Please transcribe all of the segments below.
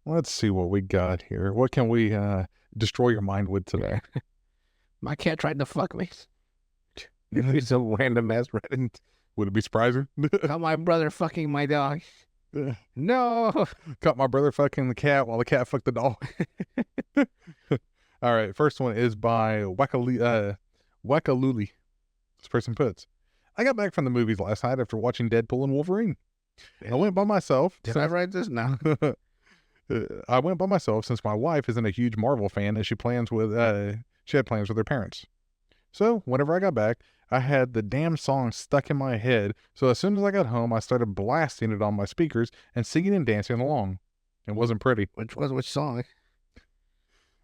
Let's see what we got here. What can we destroy your mind with today? My cat tried to fuck me. He's a random ass Reddit. Would it be surprising? Caught my brother fucking my dog. No. Caught my brother fucking the cat while the cat fucked the dog. All right, first one is by Wakaluli. This person puts, I got back from the movies last night after watching Deadpool and Wolverine. I went by myself. Did I write this? No. I went by myself since my wife isn't a huge Marvel fan and she had plans with her parents. So whenever I got back, I had the damn song stuck in my head. So as soon as I got home, I started blasting it on my speakers and singing and dancing along. It wasn't pretty. Which song?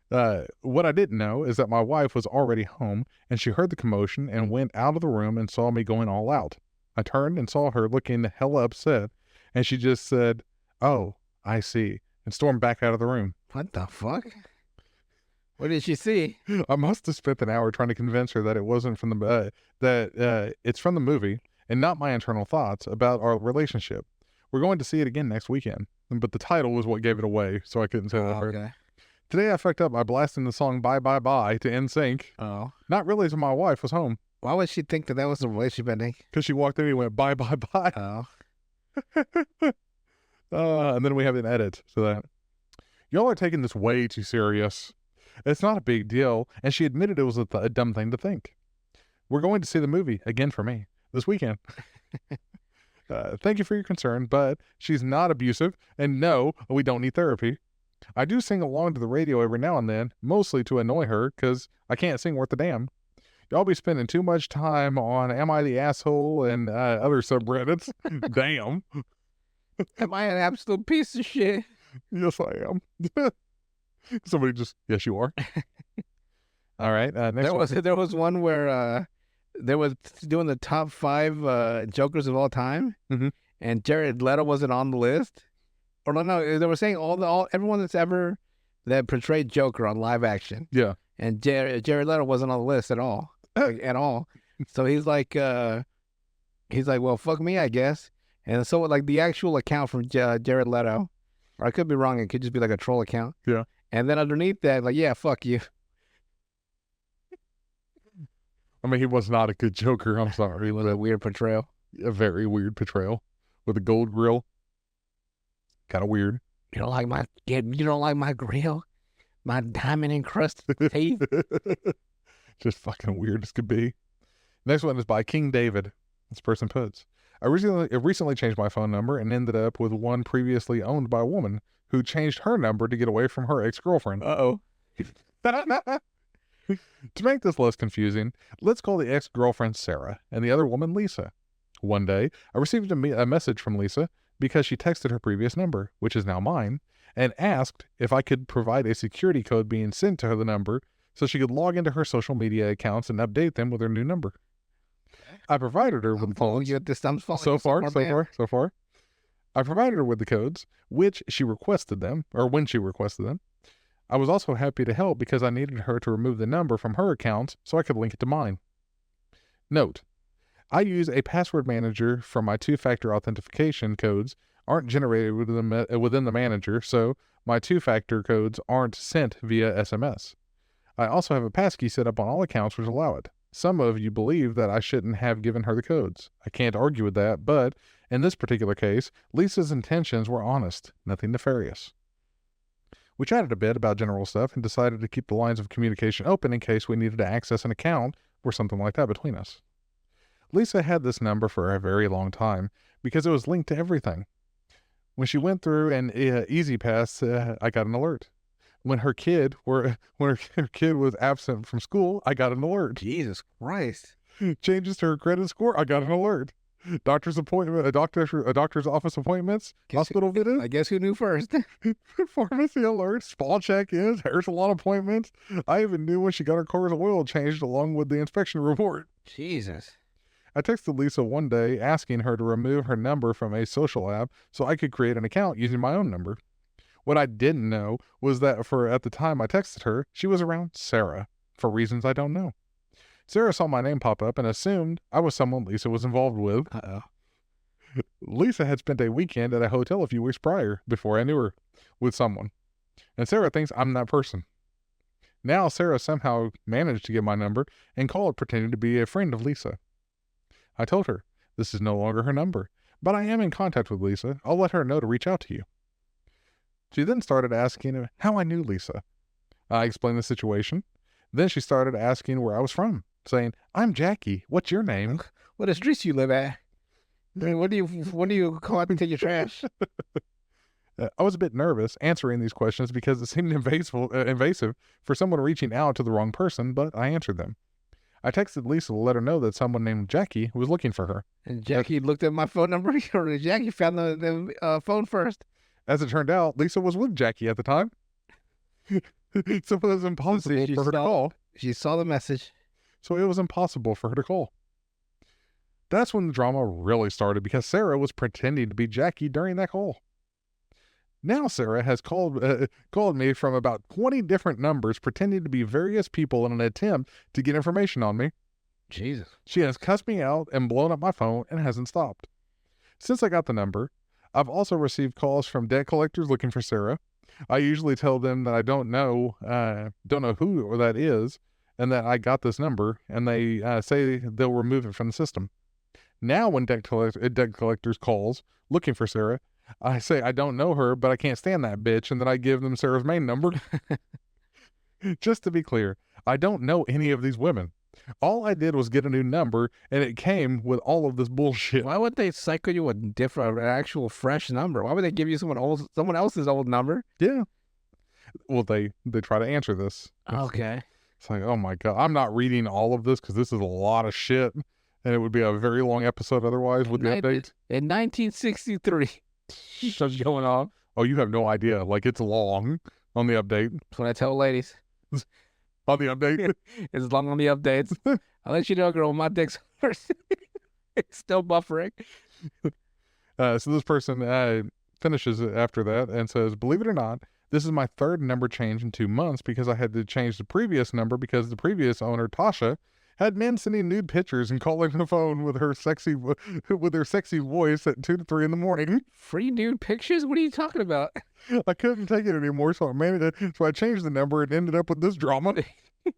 What I didn't know is that my wife was already home and she heard the commotion and went out of the room and saw me going all out. I turned and saw her looking hella upset and she just said, "Oh, I see," and stormed back out of the room. What the fuck? What did she see? I must have spent an hour trying to convince her that it wasn't from it's from the movie and not my internal thoughts about our relationship. We're going to see it again next weekend, but the title was what gave it away, so I couldn't tell her. Okay. Today I fucked up by blasting the song "Bye Bye Bye" to NSYNC. Oh. Not realizing my wife was home. Why would she think that was a relationship ending? Because she walked in and went, "Bye Bye Bye." Oh. And then we have an edit to that. Y'all are taking this way too serious. It's not a big deal, and she admitted it was a dumb thing to think. We're going to see the movie, again for me, this weekend. Thank you for your concern, but she's not abusive, and no, we don't need therapy. I do sing along to the radio every now and then, mostly to annoy her, because I can't sing worth a damn. Y'all be spending too much time on Am I the Asshole and other subreddits. Damn. Am I an absolute piece of shit? Yes, I am. Somebody just, yes, you are. All right. Next There was one where they was doing the top 5 Jokers of all time, and Jared Leto wasn't on the list. Or no, they were saying everyone that portrayed Joker on live action. Yeah. And Jared Leto wasn't on the list at all, at all. So he's like, well, fuck me, I guess. And so like the actual account from Jared Leto, or I could be wrong, it could just be like a troll account. Yeah. And then underneath that, like, yeah, fuck you. I mean, he was not a good Joker. I'm sorry. It was a weird portrayal. A very weird portrayal with a gold grill. Kind of weird. You don't like my grill? My diamond encrusted teeth? Just fucking weird as could be. Next one is by King David. This person puts, I recently changed my phone number and ended up with one previously owned by a woman who changed her number to get away from her ex-girlfriend. Uh-oh. To make this less confusing, let's call the ex-girlfriend Sarah and the other woman Lisa. One day, I received a message from Lisa because she texted her previous number, which is now mine, and asked if I could provide a security code being sent to her the number so she could log into her social media accounts and update them with her new number. I provided her with so far. I provided her with the codes, when she requested them. I was also happy to help because I needed her to remove the number from her account so I could link it to mine. Note, I use a password manager for my 2-factor authentication codes aren't generated within the manager, so my 2-factor codes aren't sent via SMS. I also have a passkey set up on all accounts which allow it. Some of you believe that I shouldn't have given her the codes. I can't argue with that, but in this particular case, Lisa's intentions were honest, nothing nefarious. We chatted a bit about general stuff and decided to keep the lines of communication open in case we needed to access an account or something like that between us. Lisa had this number for a very long time because it was linked to everything. When she went through an Easy Pass, I got an alert. When her kid was absent from school, I got an alert. Jesus Christ. Changes to her credit score, I got an alert. Doctor's office appointments, hospital visits. I guess who knew first? Pharmacy alerts, spa check-ins, hair salon appointments. I even knew when she got her car's oil changed along with the inspection report. Jesus. I texted Lisa one day asking her to remove her number from a social app so I could create an account using my own number. What I didn't know was that at the time I texted her, she was around Sarah, for reasons I don't know. Sarah saw my name pop up and assumed I was someone Lisa was involved with. Uh-oh. Lisa had spent a weekend at a hotel a few weeks prior, before I knew her, with someone. And Sarah thinks I'm that person. Now Sarah somehow managed to get my number and called pretending to be a friend of Lisa. I told her, this is no longer her number, but I am in contact with Lisa. I'll let her know to reach out to you. She then started asking how I knew Lisa. I explained the situation. Then she started asking where I was from, saying, I'm Jackie. What's your name? What streets you live at? I mean, when do you come out and take your trash? I was a bit nervous answering these questions because it seemed invasive for someone reaching out to the wrong person, but I answered them. I texted Lisa to let her know that someone named Jackie was looking for her. And Jackie looked at my phone number, or Jackie found the phone first. As it turned out, Lisa was with Jackie at the time. So it was impossible for her to call. She saw the message. So it was impossible for her to call. That's when the drama really started because Sarah was pretending to be Jackie during that call. Now Sarah has called me from about 20 different numbers pretending to be various people in an attempt to get information on me. Jesus. She has cussed me out and blown up my phone and hasn't stopped. Since I got the number, I've also received calls from debt collectors looking for Sarah. I usually tell them that I don't know who that is and that I got this number, and they say they'll remove it from the system. Now when debt collectors calls looking for Sarah, I say I don't know her, but I can't stand that bitch, and then I give them Sarah's main number. Just to be clear, I don't know any of these women. All I did was get a new number, and it came with all of this bullshit. Why would they cycle you an actual fresh number? Why would they give you someone else's old number? Yeah. Well, they try to answer this. Okay. It's like, oh my God, I'm not reading all of this because this is a lot of shit, and it would be a very long episode otherwise with the updates. In 1963. What's going on? Oh, you have no idea. Like, it's long on the update. That's what I tell ladies. On the update? It's long on the updates. I'll let you know, girl, my dick's it's still buffering. So this person finishes it after that and says, believe it or not, this is my third number change in 2 months because I had to change the previous number because the previous owner, Tasha, had men sending nude pictures and calling the phone with her sexy voice at 2 to 3 in the morning. Free nude pictures? What are you talking about? I couldn't take it anymore, so I changed the number and ended up with this drama.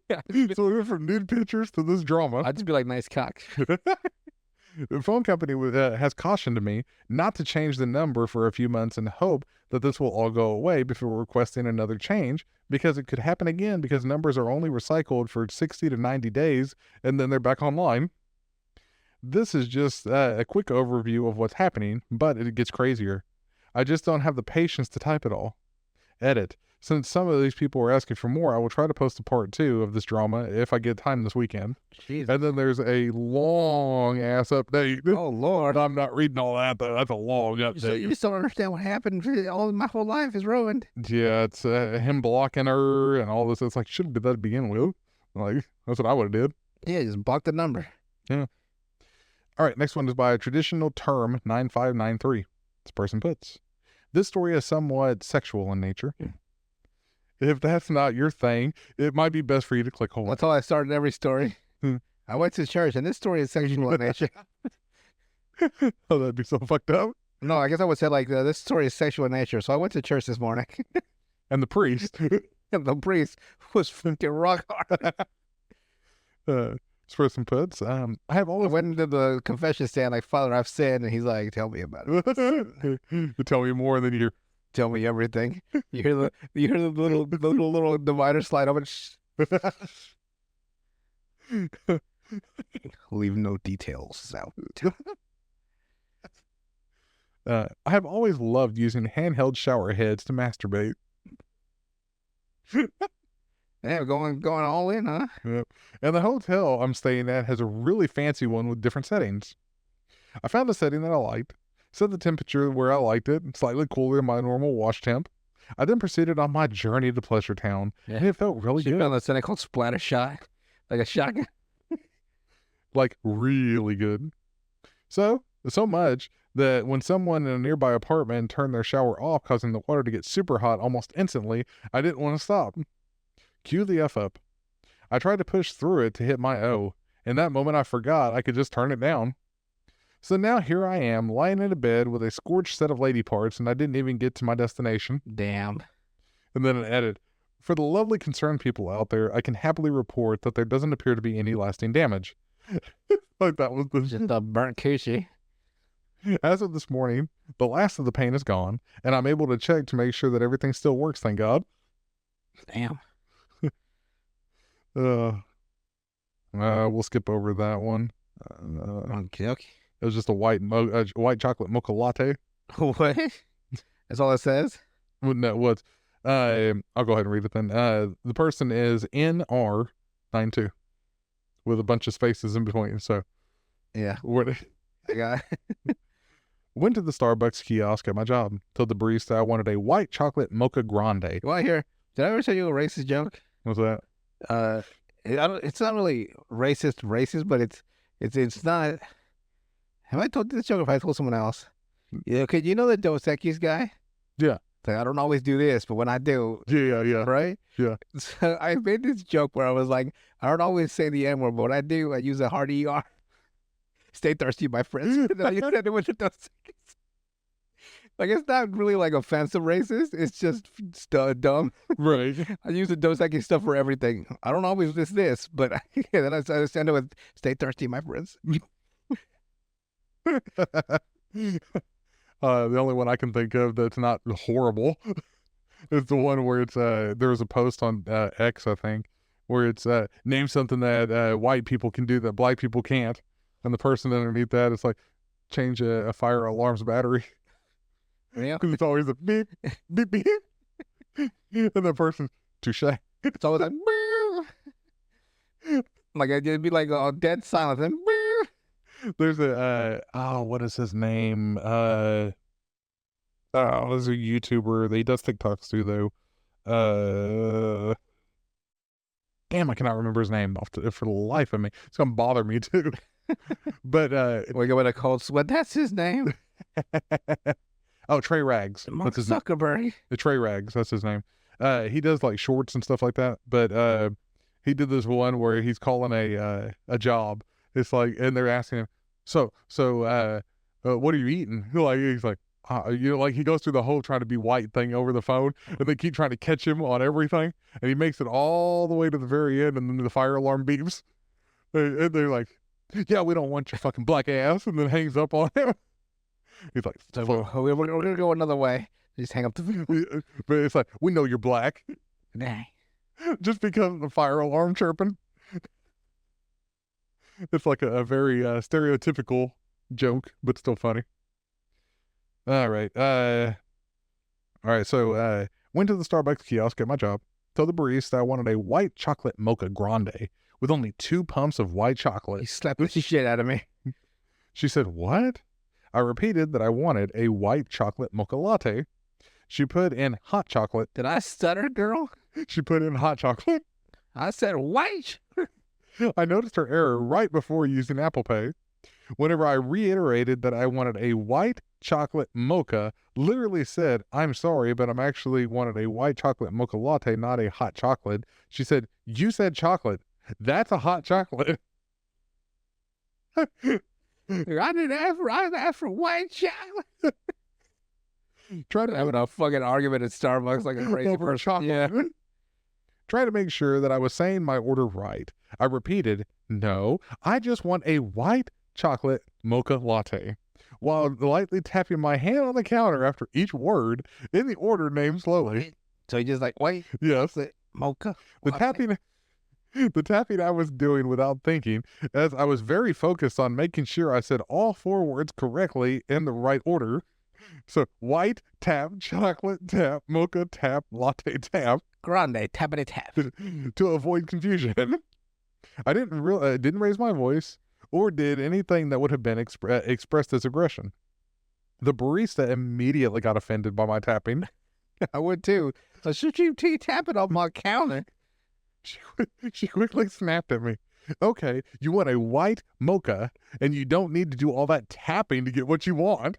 So we went from nude pictures to this drama. I'd just be like, nice cock. The phone company has cautioned me not to change the number for a few months and hope that this will all go away before requesting another change, because it could happen again because numbers are only recycled for 60 to 90 days and then they're back online. This is just a quick overview of what's happening, but it gets crazier. I just don't have the patience to type it all. Edit. Since some of these people were asking for more, I will try to post a part 2 of this drama if I get time this weekend. Jeez. And then there's a long ass update. Oh, Lord. I'm not reading all that, though. That's a long update. So you just don't understand what happened. My whole life is ruined. Yeah, it's him blocking her and all this. It's like, should have did that to begin with. Like, that's what I would have did. Yeah, just block the number. Yeah. All right, next one is by a traditional term 9593. This person puts, this story is somewhat sexual in nature. If that's not your thing, it might be best for you to click hold. That's how I started every story. I went to church, and this story is sexual in nature. Oh, that'd be so fucked up. No, I guess I would say, like, this story is sexual in nature. So I went to church this morning. And the priest. And the priest was fucking rock hard. This person puts, I have I always... went into the confession stand, like, Father, I've sinned. And he's like, tell me about it. You tell me more than you're... Tell me everything. You hear the little divider slide up and leave no details out. I have always loved using handheld shower heads to masturbate. Yeah, going all in, huh? Yep. And the hotel I'm staying at has a really fancy one with different settings. I found a setting that I liked, set the temperature where I liked it, slightly cooler than my normal wash temp. I then proceeded on my journey to Pleasure Town, and it felt really good. You found a setting called Splatter Shot, like a shotgun. Like, really good. So much that when someone in a nearby apartment turned their shower off, causing the water to get super hot almost instantly, I didn't want to stop. Cue the F up. I tried to push through it to hit my O. In that moment, I forgot I could just turn it down. So now here I am, lying in a bed with a scorched set of lady parts, and I didn't even get to my destination. Damn. And then an edit. For the lovely concerned people out there, I can happily report that there doesn't appear to be any lasting damage. Like that was the... Just a burnt coochie. As of this morning, the last of the pain is gone, and I'm able to check to make sure that everything still works, thank God. Damn. We'll skip over that one. Okay. It was just a white chocolate mocha latte. What? That's all it says? Well, no, what? I'll go ahead and read it then. The person is NR92 with a bunch of spaces in between. So, Yeah. what? I got Went to the Starbucks kiosk at my job. Told the barista I wanted a white chocolate mocha grande. You want to hear? Did I ever tell you a racist joke? What's that? It's not really racist, but it's not. Have I told this joke? Or if I told someone else? Yeah. Okay. You know the Dos Equis guy? Yeah. It's like, I don't always do this, but when I do, Yeah. right? Yeah. So I made this joke where I was like, I don't always say the N word, but when I do, I use a hard ER. Stay thirsty, my friends. And then I used that with the Dos Equis. Like, it's not really like offensive racist. It's just dumb. Right. I use the Dos Equis stuff for everything. I don't always this, but then I send it with "Stay thirsty, my friends." The only one I can think of that's not horrible is the one where it's there was a post on X, I think, where it's name something that white people can do that black people can't, and the person underneath that is like change a fire alarm's battery. Yeah, Because it's always a beep, beep, beep. And the person, touche. it's always like it'd be like dead silence. And There's a, what is his name? There's a YouTuber. He does TikToks too, though. Damn, I cannot remember his name for the life of me. It's going to bother me too. But, we go with a cold sweat. That's his name. oh, Trey Rags. Mark That's his name. Zuckerberg. Trey Rags, that's his name. He does like shorts and stuff like that. But he did this one where he's calling a job. It's like, and they're asking him, so what are you eating? Like he's like, like he goes through the whole trying to be white thing over the phone, and they keep trying to catch him on everything, and he makes it all the way to the very end, and then the fire alarm beeps, and they're like, yeah, we don't want your fucking black ass, and then hangs up on him. He's like, So we're gonna go another way. Just hang up the. but it's like, we know you're black, Nah. just because of the fire alarm chirping. It's like a very stereotypical joke, but still funny. All right. So went to the Starbucks kiosk at my job. Told the barista I wanted a white chocolate mocha grande with only 2 pumps of white He chocolate. slapped the shit out of me. She said, what? I repeated that I wanted a white chocolate mocha latte. She put in hot chocolate. Did I stutter, girl? She put in hot chocolate. I said white. I noticed her error right before using Apple Pay. Whenever I reiterated that I wanted a white chocolate mocha, literally said, I'm sorry, but I'm actually wanted a white chocolate mocha latte, not a hot chocolate. She said, you said chocolate. That's a hot chocolate. I didn't ask for white chocolate. Try to Having a fucking argument at Starbucks like a crazy over person. chocolate. Yeah. Try to make sure that I was saying my order right. I repeated, no, I just want a white chocolate mocha latte, while lightly tapping my hand on the counter after each word in the order name slowly. So he just like, wait, Yes, mocha. the latte. tapping I was doing without thinking, as I was very focused on making sure I said all 4 words correctly in the right order. So white tap, chocolate tap, mocha tap, latte tap, Grande, tappity tap. to avoid confusion. I didn't raise my voice or did anything that would have been expressed as aggression. The barista immediately got offended by my tapping. I would too. So should you tap it on my counter? She quickly snapped at me. Okay, you want a white mocha, and you don't need to do all that tapping to get what you want.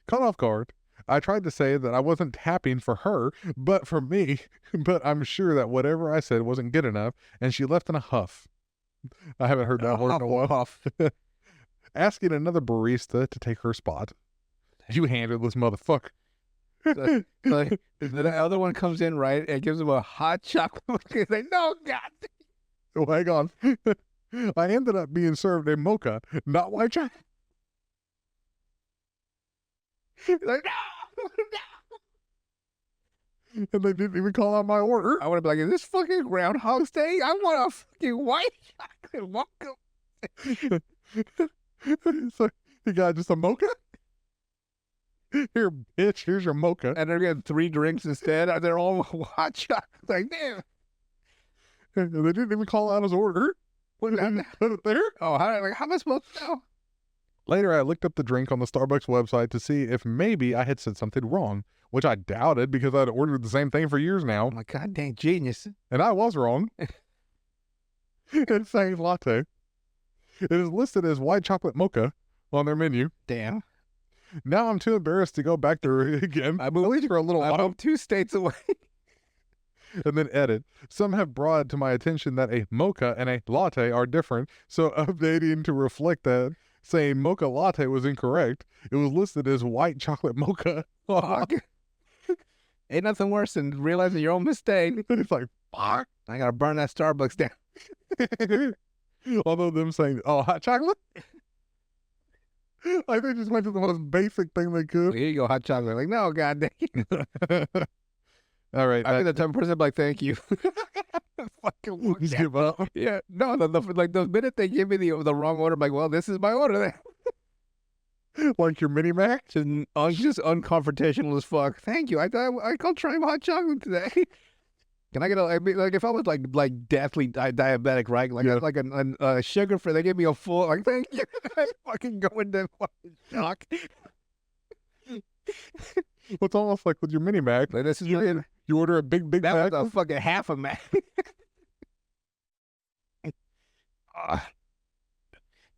Caught off guard, I tried to say that I wasn't tapping for her, but for me, but I'm sure that whatever I said wasn't good enough, and she left in a huff. I haven't heard that word in a while. asking another barista to take her spot. You handleless motherfucker. So, the other one comes in, right, and gives him a hot chocolate. He's like, no, God. Oh, hang on. I ended up being served a mocha, not white chocolate. He's like, no. And they didn't even call out my order. I would have been like, is this fucking Groundhog's Day? I want a fucking white chocolate mocha. So you got just a mocha? Here, bitch, here's your mocha. And they're getting 3 drinks instead. They're all hot chocolate. Like, damn. And they didn't even call out his order. What, Put it there. oh, how am I supposed to know? Later, I looked up the drink on the Starbucks website to see if maybe I had said something wrong, which I doubted because I'd ordered the same thing for years now. I'm like, God dang genius. And I was wrong. It's saying latte. It is listed as white chocolate mocha on their menu. Damn. Now I'm too embarrassed to go back there again. I At least for a little I while. moved 2 states away. And then edit. Some have brought to my attention that a mocha and a latte are different, so updating to reflect that, saying mocha latte was incorrect. It was listed as white chocolate mocha. Fuck. Ain't nothing worse than realizing your own mistake. It's like, fuck. I gotta burn that Starbucks down. Although them saying, oh, hot chocolate? Like they just went to the most basic thing they could. Here you go, hot chocolate. Like, no, God dang. All right. I'd be the type of person to be like, thank you. Fucking walk just down. give up. Yeah, no, like the minute they give me the wrong order, I'm like, well, this is my order then. Like your mini mac? Just unconfrontational as fuck. Thank you. I called trying hot chocolate today. Can I get like if I was like deathly diabetic, right? Like Yeah. like a sugar free, they give me a full like thank you. I fucking go into fucking shock. Well, it's almost like with your mini mac. Like, this is You order a big that mac. was a fucking half a Mac.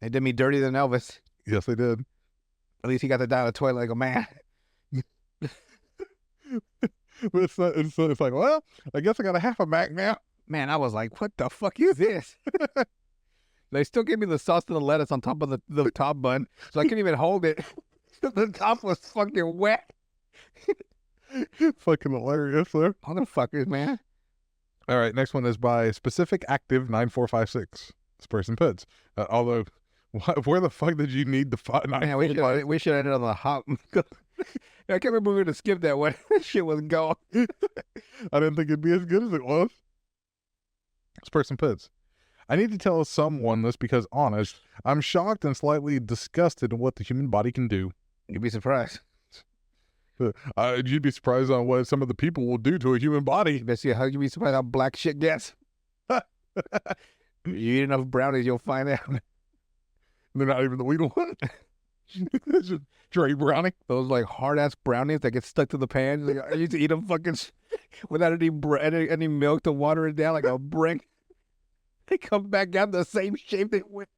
They did me dirtier than Elvis. Yes, they did. At least he got to die on the toilet like a man. But it's like, well, I guess I got a half a mac now. Man, I was like, what the fuck is this? They still gave me the sauce and the lettuce on top of the top bun, so I couldn't even hold it. The top was fucking wet. Fucking hilarious there. Motherfuckers, man. All right, next one is by Specific Active 9456. This person puts, although, where the fuck did you need the Man, we should have ended on the hot. I can't remember we were to skip that one. That shit was gone. I didn't think it'd be as good as it was. This person puts, I need to tell someone this because, honest, I'm shocked and slightly disgusted at what the human body can do. You'd be surprised. You'd be surprised on what some of the people will do to a human body. You'd be surprised how black shit gets. You eat enough brownies, you'll find out. They're not even the Weedle one. It's just Dre Brownie. Those like hard ass brownies that get stuck to the pan. Like, I used to eat them fucking without any milk to water it down like a brick. They come back out the same shape they went.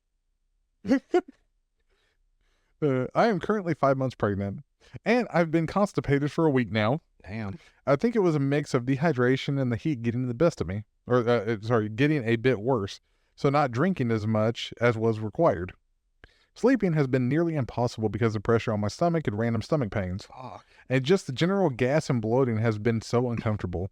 I am currently 5 months pregnant, and I've been constipated for a week now. Damn. I think it was a mix of dehydration and the heat getting the best of me. Or, getting a bit worse. So not drinking as much as was required. Sleeping has been nearly impossible because of pressure on my stomach and random stomach pains. Fuck. And just the general gas and bloating has been so uncomfortable.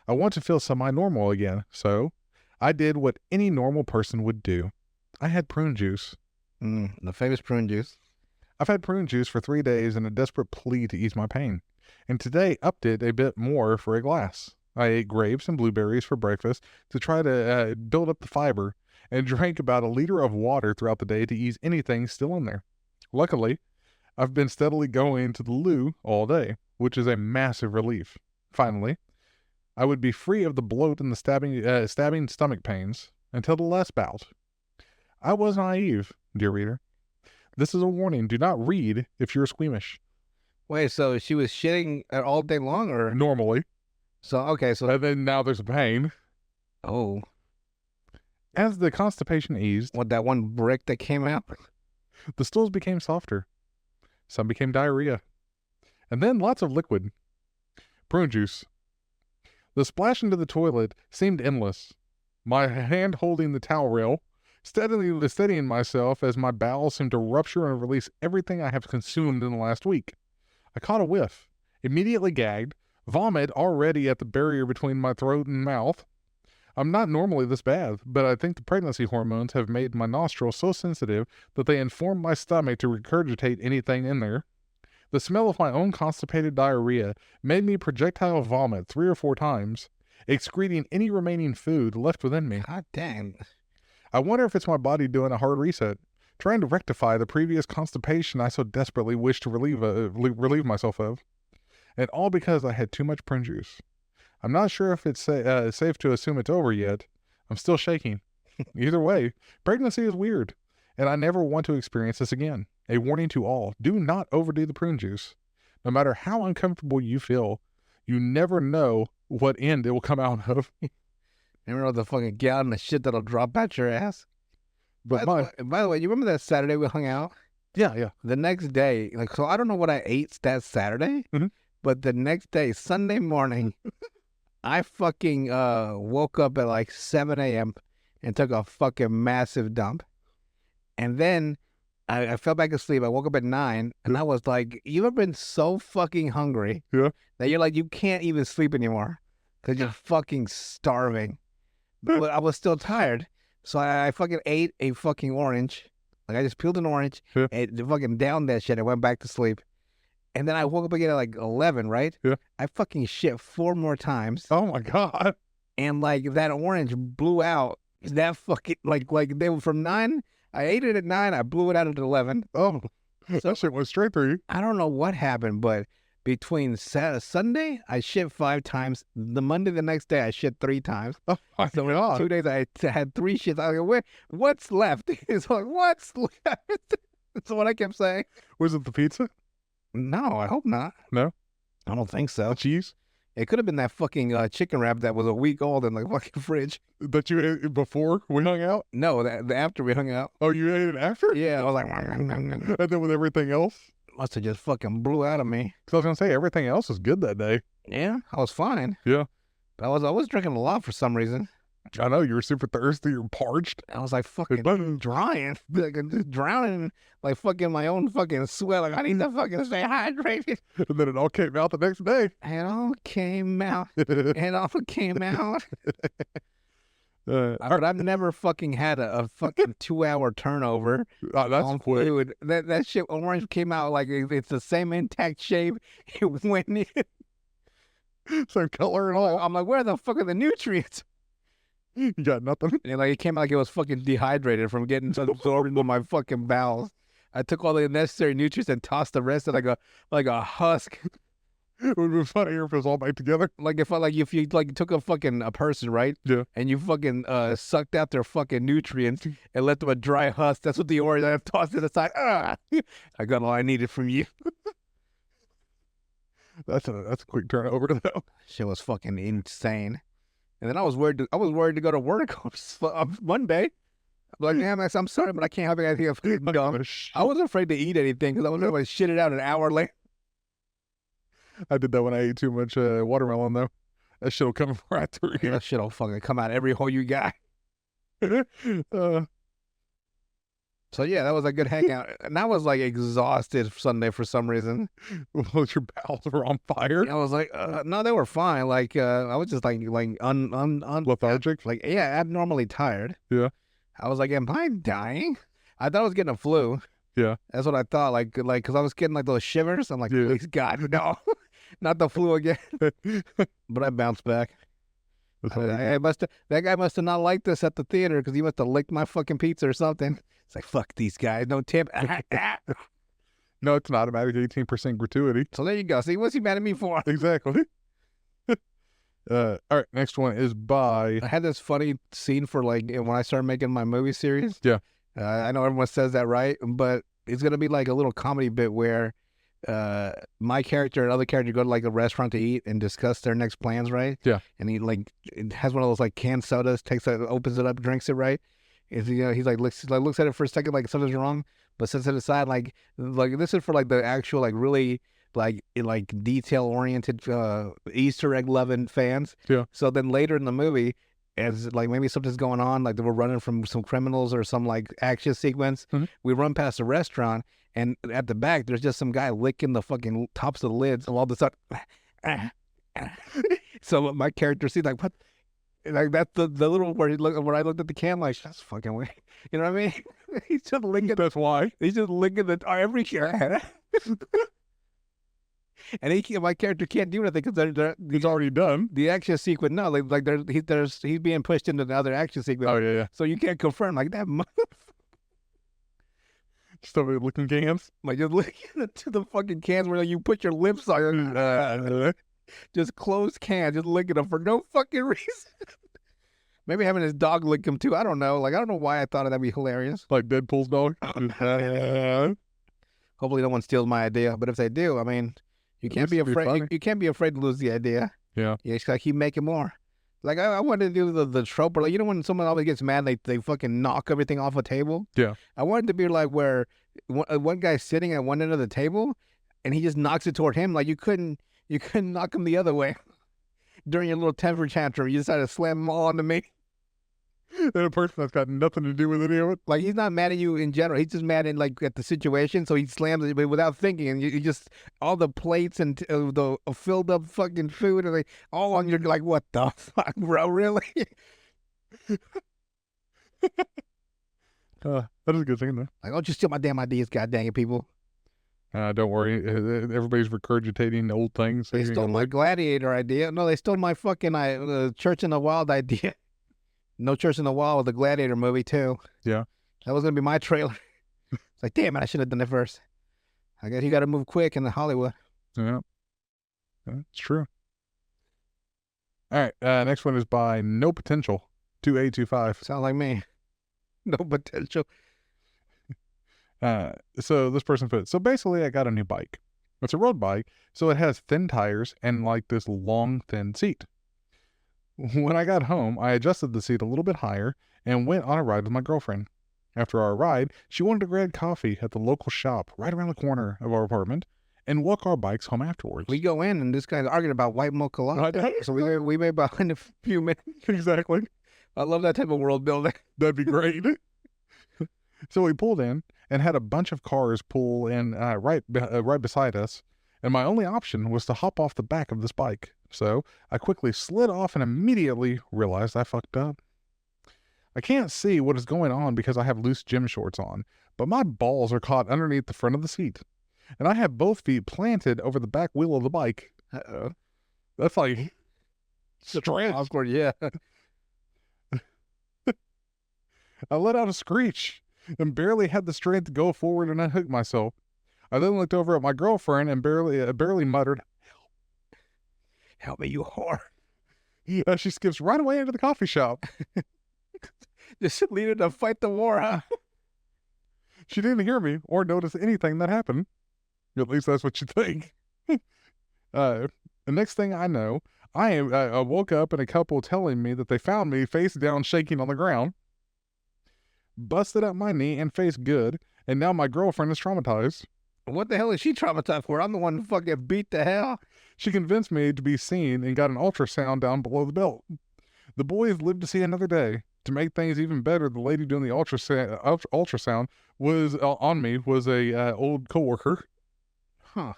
I want to feel semi-normal again, so I did what any normal person would do. I had prune juice. The famous prune juice. I've had prune juice for 3 days in a desperate plea to ease my pain, and today upped it a bit more for a glass. I ate grapes and blueberries for breakfast to try to build up the fiber, and drank about 1 liter of water throughout the day to ease anything still in there. Luckily, I've been steadily going to the loo all day, which is a massive relief. Finally, I would be free of the bloat and the stabbing stomach pains until the last bout. I was naive, dear reader. This is a warning. Do not read if you're squeamish. Wait, so she was shitting all day long, or Normally. so? Okay, so And then now there's a pain. oh, As the constipation eased, what, that one brick that came out? the stools became softer. Some became diarrhea. And then lots of liquid. Prune juice. The splash into the toilet seemed endless. My hand holding the towel rail steadying myself as my bowels seemed to rupture and release everything I have consumed in the last week. I caught a whiff, immediately gagged, vomit already at the barrier between my throat and mouth. I'm not normally this bad, but I think the pregnancy hormones have made my nostrils so sensitive that they inform my stomach to regurgitate anything in there. The smell of my own constipated diarrhea made me projectile vomit 3 or 4 times, excreting any remaining food left within me. God damn. I wonder if it's my body doing a hard reset, trying to rectify the previous constipation I so desperately wish to relieve myself of. And all because I had too much prune juice. I'm not sure if it's safe to assume it's over yet. I'm still shaking. Either way, pregnancy is weird, and I never want to experience this again. A warning to all, do not overdo the prune juice. No matter how uncomfortable you feel, you never know what end it will come out of. Remember all the fucking gallon of shit that'll drop out your ass? But By the way, you remember that Saturday we hung out? yeah. The next day, like, so I don't know what I ate that Saturday, but the next day, Sunday morning, I fucking woke up at like 7 a.m. and took a fucking massive dump. And then I fell back asleep. I woke up at 9, and I was like, you ever been so fucking hungry that you're like, you can't even sleep anymore because you're fucking starving. But I was still tired. So I fucking ate a fucking orange. Like, I just peeled an orange and fucking downed that shit. I went back to sleep. And then I woke up again at like 11, right? Yeah. I fucking shit 4 more times. Oh my God. And like that orange blew out. That fucking, like they were from 9. I ate it at 9. I blew it out at 11. Oh, that shit went straight through you. I don't know what happened, but between Sunday, I shit 5 times. The Monday, the next day, I shit 3 times. Oh my God. 2 days, I had 3 shits. I was like, what's left? It's like, what's left? That's what I kept saying. Was it the pizza? No, I hope not. No? I don't think so. The cheese? It could have been that fucking chicken wrap that was a week old in the fucking fridge. That you ate before we hung out? No, the after we hung out. Oh, you ate it after? Yeah, I was like, And then with everything else? must have just fucking blew out of me. Because I was going to say, everything else was good that day. Yeah, I was fine. Yeah. But I was drinking a lot for some reason. I know, you were super thirsty, you're parched. I was like fucking drying, like just drowning, like fucking my own fucking sweat. Like I need to fucking stay hydrated. And then it all came out the next day. It all came out. It all came out. But I've never fucking had a fucking 2-hour turnover that's on quick. food. That shit orange came out like it's the same intact shape. It went in. Same color and all. I'm like, where the fuck are the nutrients? You got nothing. And like it came out like it was fucking dehydrated from getting absorbed into my fucking bowels. I took all the necessary nutrients and tossed the rest of like a husk. It would have been funnier if it was all back together. Like if you like took a person, right? Yeah. And you fucking sucked out their fucking nutrients and left them a dry husk. That's what the orange. I tossed it aside. I got all I needed from you. That's a quick turnover though. Shit was fucking insane. And then I was worried to go to work on Monday. I'm like, damn, I'm sorry, but I can't have anything else. I was afraid to eat anything because I was going to shit it out an hour later. I did that when I ate too much watermelon though. That shit'll come right through you. That shit'll fucking come out every hole you got. So yeah, that was a good hangout. And I was like exhausted Sunday for some reason. Well, your bowels were on fire. I was like, no, they were fine. Like I was just like Lethargic. like abnormally tired. Yeah. I was like, am I dying? I thought I was getting a flu. Yeah. That's what I thought. Like because I was getting like those shivers. I'm like, Yeah. please God, no, not the flu again. But I bounced back. That guy must have not liked us at the theater because he must have licked my fucking pizza or something. It's like, fuck these guys, no tip. No, it's an automatic 18% gratuity. So there you go. See, what's he mad at me for? Exactly. All right, next one is by. I had this funny scene for like when I started making my movie series. Yeah. I know everyone says that, right? But it's gonna be like a little comedy bit where my character and other character go to like a restaurant to eat and discuss their next plans, right? Yeah. And he like has one of those like canned sodas, opens it up, drinks it, right? Is he's like looks at it for a second like something's wrong, but sets it aside like this is for like the actual like really like detail oriented Easter egg loving fans. Yeah. So then later in the movie, as like maybe something's going on, like they were running from some criminals or some like action sequence. Mhm. We run past a restaurant, and at the back there's just some guy licking the fucking tops of the lids, and all of a sudden, so my character sees like what, like that's the little where he look where I looked at the can like that's fucking weird. You know what I mean? He's just licking. That's why. He's just licking the every and my character can't do anything because It's already done. the action sequence. No, like he's being pushed into the other action sequence. Oh yeah, yeah. So you can't confirm like that. Still looking cans. Like just looking into the fucking cans where you put your lips on, just closed cans, just licking them for no fucking reason. Maybe having his dog lick him too. I don't know. Like I don't know why I thought that'd be hilarious. Like Deadpool's dog. Hopefully no one steals my idea. But if they do, I mean, you can't This be would be afraid. funny. You can't be afraid to lose the idea. Yeah. You just gotta keep making more. Like I wanted to do the trope, or like you know when someone always gets mad, they fucking knock everything off a table. Yeah. I wanted to be like where one guy's sitting at one end of the table, and he just knocks it toward him. Like you couldn't knock him the other way. During your little temper tantrum, you decided to slam them all onto me. And a person that's got nothing to do with any of it. Like he's not mad at you in general. He's just mad in like at the situation. So he slams it, but without thinking, and you just all the plates and the filled up fucking food, and like all on your like, what the fuck, bro? Really? That is a good thing though. Like, don't you steal my damn ideas, god dang it, people. Don't worry. Everybody's regurgitating old things. They stole my gladiator idea. No, they stole my fucking Church in the Wild idea. No Church in the Wild, the Gladiator movie too. Yeah. That was gonna be my trailer. It's like, damn it, I should have done it first. I guess you got to move quick in Hollywood. Yeah. It's true. All right. Next one is by No Potential 2825. Sounds like me. No potential. So this person put, so basically I got a new bike. It's a road bike, so it has thin tires and like this long, thin seat. When I got home, I adjusted the seat a little bit higher and went on a ride with my girlfriend. After our ride, she wanted to grab coffee at the local shop right around the corner of our apartment and walk our bikes home afterwards. We go in and this guy's arguing about white mocha latte. So we may behind a few minutes. Exactly. I love that type of world building. That'd be great. So we pulled in and had a bunch of cars pull in right beside us, and my only option was to hop off the back of this bike. So I quickly slid off and immediately realized I fucked up. I can't see what is going on because I have loose gym shorts on, but my balls are caught underneath the front of the seat, and I have both feet planted over the back wheel of the bike. Uh-oh. That's like stress. Awkward, yeah. I let out a screech and barely had the strength to go forward and unhook myself. I then looked over at my girlfriend and barely muttered, Help me, you whore. as she skips right away into the coffee shop. Just leave it to fight the war, huh? She didn't hear me or notice anything that happened. At least that's what you think. The next thing I know, I woke up and a couple telling me that they found me face down shaking on the ground. Busted up my knee and face good, and now my girlfriend is traumatized. What the hell is she traumatized for? I'm the one who fucking beat the hell. She convinced me to be seen and got an ultrasound down below the belt. The boys lived to see another day. To make things even better, the lady doing the ultrasound was on me was a old coworker. Huh.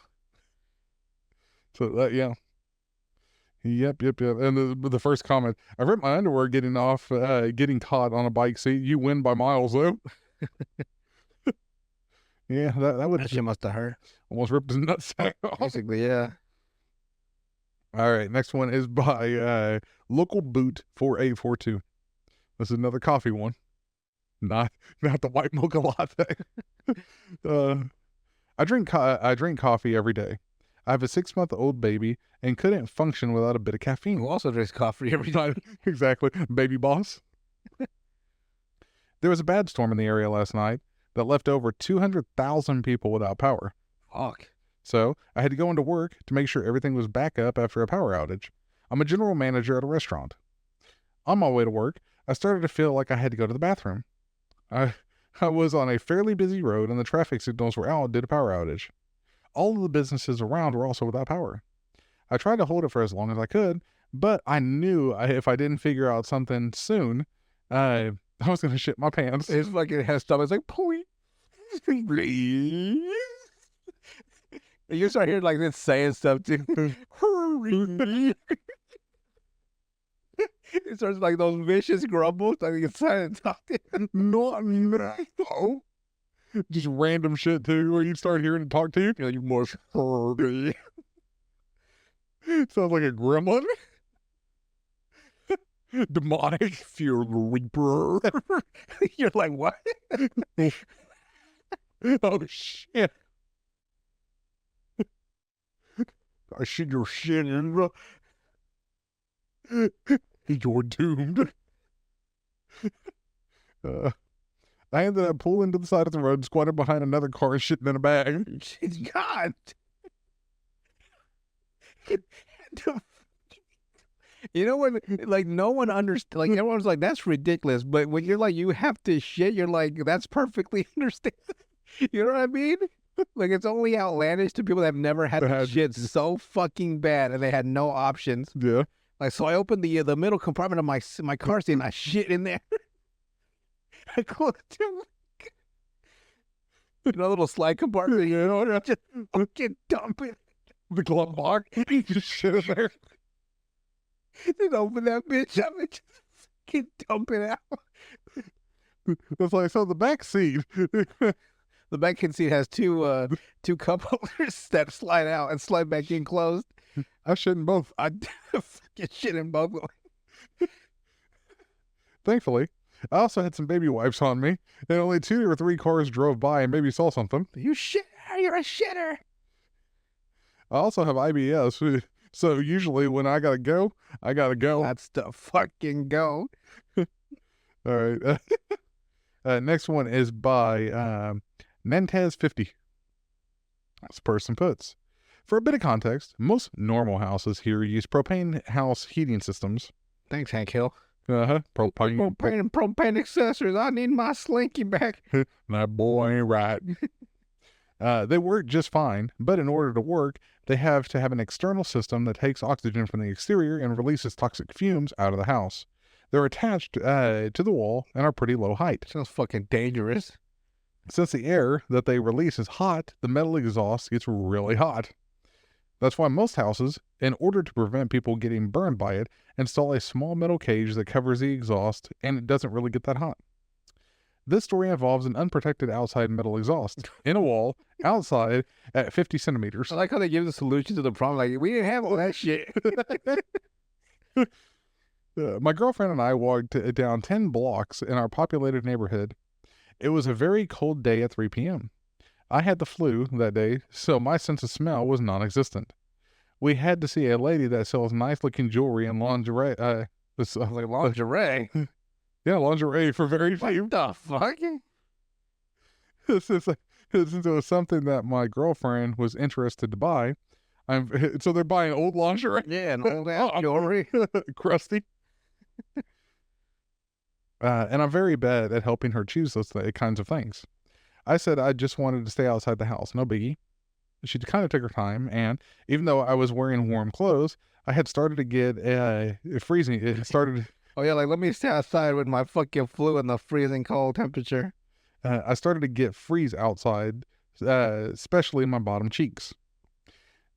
So yeah. Yep. And the first comment, I ripped my underwear getting caught on a bike seat. You win by miles though. Yeah, that would That shit must have hurt. almost ripped his nutsack off. Basically, yeah. All right, next one is by Local Boot 4842. This is another coffee one, not the white mocha latte. I drink coffee every day. I have a 6-month-old baby and couldn't function without a bit of caffeine. Who also drinks coffee every night. Exactly, baby boss. There was a bad storm in the area last night that left over 200,000 people without power. Fuck. So I had to go into work to make sure everything was back up after a power outage. I'm a general manager at a restaurant. On my way to work, I started to feel like I had to go to the bathroom. I was on a fairly busy road and the traffic signals were out due to power outage. All of the businesses around were also without power. I tried to hold it for as long as I could, But I knew if I didn't figure out something soon, I was going to shit my pants. His fucking head stomach. It's like, please. You start hearing like this saying stuff too. Hurry. It starts like those vicious grumbles like inside talking. No. Just random shit too, where you start hearing it talk to you. You must hurry. Sounds like a gremlin. Demonic. Fear the Reaper. You're like, what? Oh shit. I shit your shit in. You're doomed. I ended up pulling to the side of the road, squatted behind another car, and shitting in a bag. God. You know what? Like, no one understands. Like, everyone's like, that's ridiculous. But when you're like, you have to shit, you're like, that's perfectly understandable. You know what I mean? Like, it's only outlandish to people that have never had to shit so fucking bad and they had no options. Yeah. Like, so I opened the middle compartment of my car seat and I shit in there. I closed it. You know, little slide compartment. You know, just fucking dump it. The glove box. Just shit in there. Just open that bitch up and just fucking dump it out. It's like, so the back seat. The back seat has two cup holders that slide out and slide back in closed. I shit in both. I fucking shit in both of them. Thankfully, I also had some baby wipes on me, and only 2 or 3 cars drove by and maybe saw something. You shit, you're a shitter. I also have IBS, so usually when I gotta go, I gotta go. That's the fucking go. All right. Next one is by Nantez50. This person puts, for a bit of context, most normal houses here use propane house heating systems. Thanks, Hank Hill. Propane and propane accessories. I need my slinky back. That boy ain't right. They work just fine, but in order to work, they have to have an external system that takes oxygen from the exterior and releases toxic fumes out of the house. They're attached to the wall and are pretty low height. Sounds fucking dangerous. Since the air that they release is hot, the metal exhaust gets really hot. That's why most houses, in order to prevent people getting burned by it, install a small metal cage that covers the exhaust and it doesn't really get that hot. This story involves an unprotected outside metal exhaust in a wall outside at 50 centimeters. I like how they give the solution to the problem. Like, we didn't have all that shit. My girlfriend and I walked down 10 blocks in our populated neighborhood. It was a very cold day at 3 p.m. I had the flu that day, so my sense of smell was non-existent. We had to see a lady that sells nice-looking jewelry and lingerie. Like lingerie? Yeah, lingerie for very cheap. What the fuck? Since it was something that my girlfriend was interested to buy, so they're buying old lingerie. Yeah, and all that jewelry. Crusty. And I'm very bad at helping her choose those kinds of things. I said I just wanted to stay outside the house, no biggie. She kind of took her time, and even though I was wearing warm clothes, I had started to get freezing. It started. Oh yeah, like let me stay outside with my fucking flu in the freezing cold temperature. I started to get freeze outside, especially in my bottom cheeks.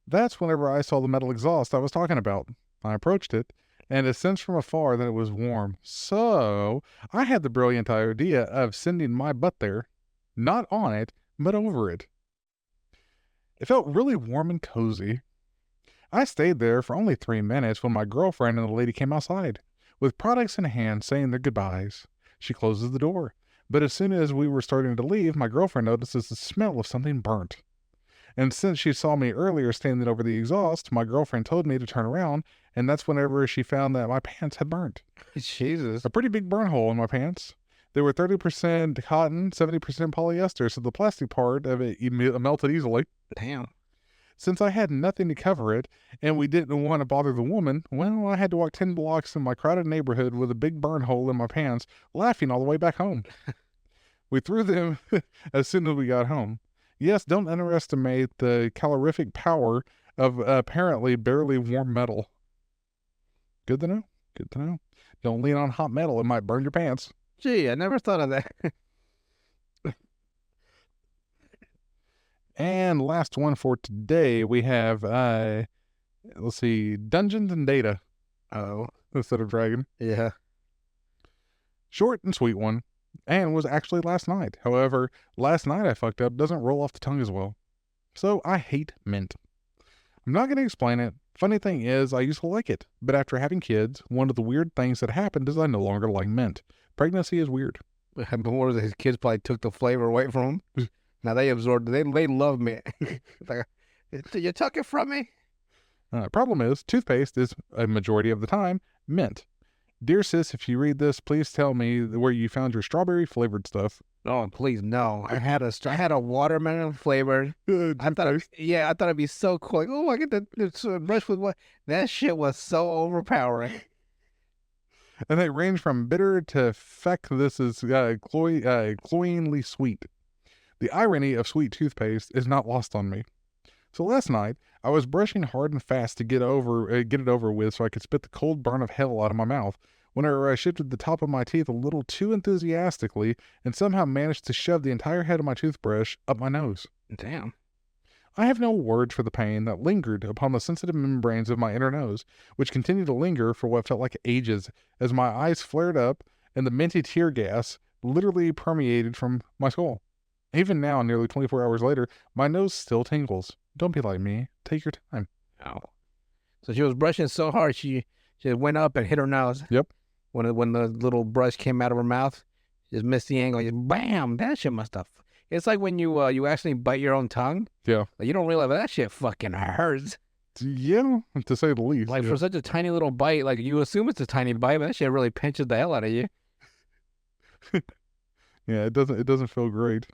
That's whenever I saw the metal exhaust I was talking about. I approached it, and it sensed from afar that it was warm. So I had the brilliant idea of sending my butt there, not on it, but over it. It felt really warm and cozy. I stayed there for only 3 minutes when my girlfriend and the lady came outside, with products in hand saying their goodbyes. She closes the door, but as soon as we were starting to leave, my girlfriend notices the smell of something burnt. And since she saw me earlier standing over the exhaust, my girlfriend told me to turn around, and that's whenever she found that my pants had burnt. Jesus. A pretty big burn hole in my pants. They were 30% cotton, 70% polyester, so the plastic part of it melted easily. Damn. Since I had nothing to cover it, and we didn't want to bother the woman, well, I had to walk 10 blocks in my crowded neighborhood with a big burn hole in my pants, laughing all the way back home. We threw them as soon as we got home. Yes, don't underestimate the calorific power of apparently barely warm metal. Good to know. Good to know. Don't lean on hot metal. It might burn your pants. Gee, I never thought of that. And last one for today, we have, let's see, Dungeons and Data Oh, instead of Dragon. yeah. Short and sweet one, and was actually last night. However, last night I fucked up doesn't roll off the tongue as well. So I hate mint. I'm not going to explain it. Funny thing is, I used to like it, but after having kids, one of the weird things that happened is I no longer like mint. Pregnancy is weird. Before his kids probably took the flavor away from him. Now they absorbed. They love me. Like, you took it from me. Problem is, toothpaste is a majority of the time mint. Dear sis, if you read this, please tell me where you found your strawberry flavored stuff. Oh, please no! I had a watermelon flavored. I thought it'd be so cool. Like, oh, I get the brush with what? That shit was so overpowering. And they range from bitter to feck. This is cloyingly sweet. The irony of sweet toothpaste is not lost on me. So last night, I was brushing hard and fast to get it over with so I could spit the cold burn of hell out of my mouth, when I shifted the top of my teeth a little too enthusiastically and somehow managed to shove the entire head of my toothbrush up my nose. Damn. I have no words for the pain that lingered upon the sensitive membranes of my inner nose, which continued to linger for what felt like ages as my eyes flared up and the minty tear gas literally permeated from my skull. Even now, nearly 24 hours later, my nose still tingles. Don't be like me. Take your time. Ow. So she was brushing so hard, she went up and hit her nose. Yep. When the little brush came out of her mouth, she just missed the angle. Just bam! That shit must have. It's like when you actually bite your own tongue. Yeah. Like, you don't realize that shit fucking hurts. Yeah, to say the least. Like, yeah. for such a tiny little bite, like, you assume it's a tiny bite, but that shit really pinches the hell out of you. Yeah, it doesn't feel great.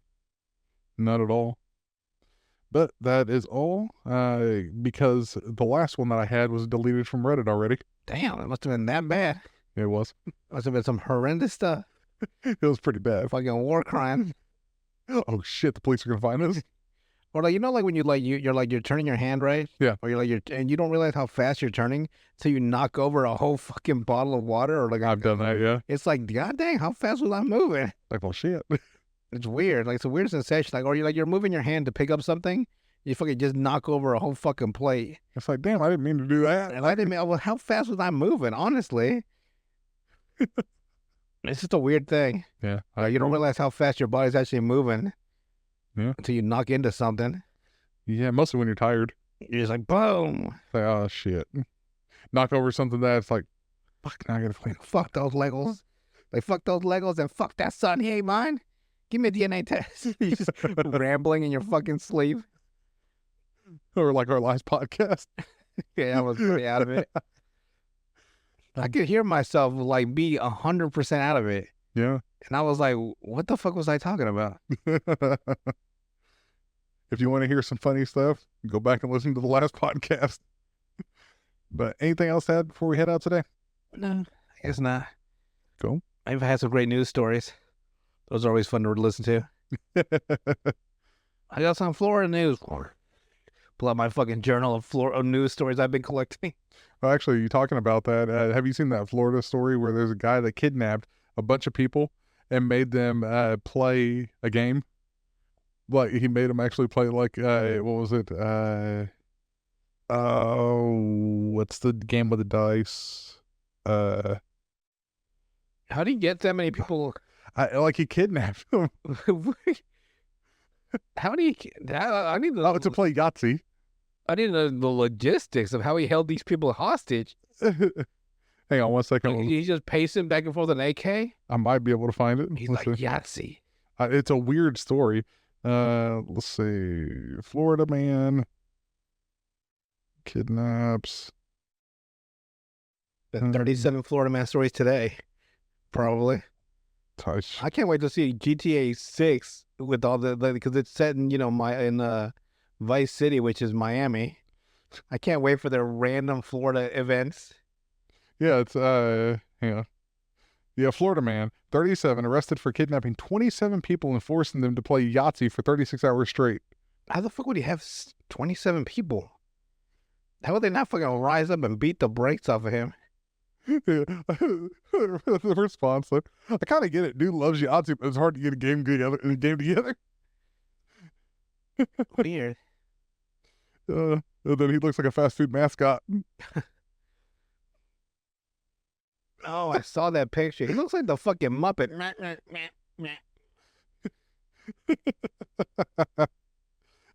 Not at all. But that is all, because the last one that I had was deleted from Reddit already. Damn, it must have been that bad. It was. Must have been some horrendous stuff. It was pretty bad. Fucking war crime. Oh shit, the police are gonna find us. Or like, you know, like when you're turning your hand, right? Yeah. Or and you don't realize how fast you're turning till you knock over a whole fucking bottle of water, or like I've done that, yeah. It's like, god dang, how fast was I moving? Like, well, shit. It's weird. Like, it's a weird sensation. Like, or you're moving your hand to pick up something, you fucking just knock over a whole fucking plate. It's like, damn, I didn't mean to do that. And I didn't mean, well, how fast was I moving? Honestly, it's just a weird thing. Yeah. You don't realize how fast your body's actually moving. Yeah. Until you knock into something. Yeah, mostly when you're tired. You're just like, boom. It's like, oh shit. Knock over something that's like, fuck, now I gotta clean up. Fuck those Legos. Like, fuck those Legos and fuck that son. He ain't mine. Give me a DNA test. You're just rambling in your fucking sleep. Or like our last podcast. Yeah, I was pretty out of it. I could hear myself like be 100% out of it. Yeah. And I was like, what the fuck was I talking about? If you want to hear some funny stuff, go back and listen to the last podcast. But anything else to add before we head out today? No, I guess not. Cool. I've had some great news stories. Those are always fun to listen to. I got some Florida news. Pull out my fucking journal of Florida news stories I've been collecting. Well, actually, you talking about that, have you seen that Florida story where there's a guy that kidnapped a bunch of people and made them play a game? Like, he made them actually play, like, what was it? What's the game with the dice? How do you get that many people? Like, he kidnapped them. How do you? I need to know. To play Yahtzee. I need to know the logistics of how he held these people hostage. Hang on 1 second. He's just pacing back and forth an AK. I might be able to find it. He's Let's like, see. Yahtzee. It's a weird story. Let's see. Florida man kidnaps. 37 Florida man stories today, probably. Touch. I can't wait to see GTA 6 with all the because it's set in in Vice City, which is Miami. I can't wait for their random Florida events. Yeah, it's hang on. Yeah, Florida man, 37, arrested for kidnapping 27 people and forcing them to play Yahtzee for 36 hours straight. How the fuck would he have 27 people? How would they not fucking rise up and beat the brakes off of him? The response, I kind of get it. Dude loves Yahtzee, but it's hard to get a game together. Weird. And then he looks like a fast food mascot. Oh, I saw that picture. He looks like the fucking Muppet.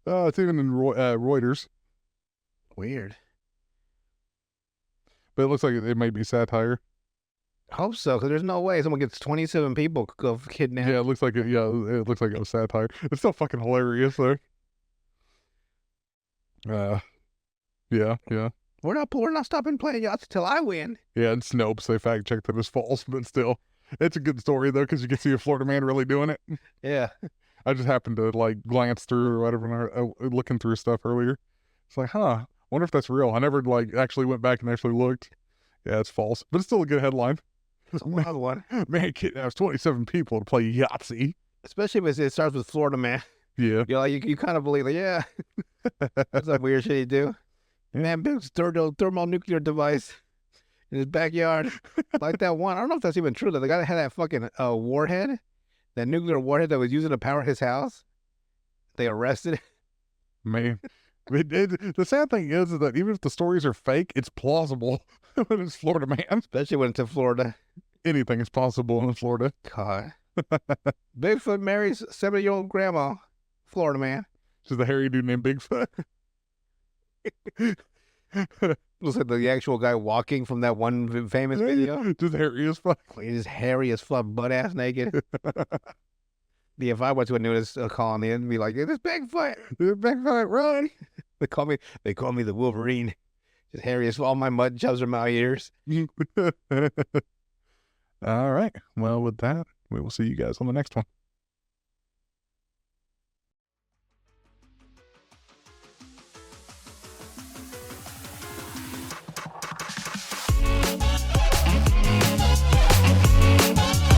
It's even in Reuters, Weird. but it looks like it might be satire. Hope so, because there's no way someone gets 27 people kidnapped. Yeah, it looks like it. Yeah, it looks like it was satire. It's still fucking hilarious though. Yeah. We're not stopping playing Yahtzee till I win. Yeah, and Snopes, they fact checked that it's false, but still, it's a good story though because you can see a Florida man really doing it. Yeah. I just happened to like glance through or whatever, and looking through stuff earlier. It's like, wonder if that's real. I never like actually went back and actually looked. Yeah, it's false, but it's still a good headline. It's a wild one. Man kidnaps 27 people to play Yahtzee. Especially if it starts with Florida man. Yeah, You're like, you kind of believe, like, yeah. That's like weird shit you do. Man builds thermonuclear device in his backyard. Like that one. I don't know if that's even true. Though. The guy that had that fucking warhead, that nuclear warhead that was using to power his house, they arrested. man. The sad thing is that even if the stories are fake, it's plausible when it's Florida man. Especially when it's in Florida. Anything is possible in Florida. God. Bigfoot marries 70-year-old grandma. Florida man. Just a hairy dude named Bigfoot. Looks like the actual guy walking from that one famous video. Just hairy as fuck. He's hairy as fuck, butt ass naked. Yeah, if I went to a nudist colony, it'd be like, it's Bigfoot. Bigfoot, run. They call me the Wolverine. Just hairy as all my mud jobs are my ears. All right. Well, with that, we will see you guys on the next one.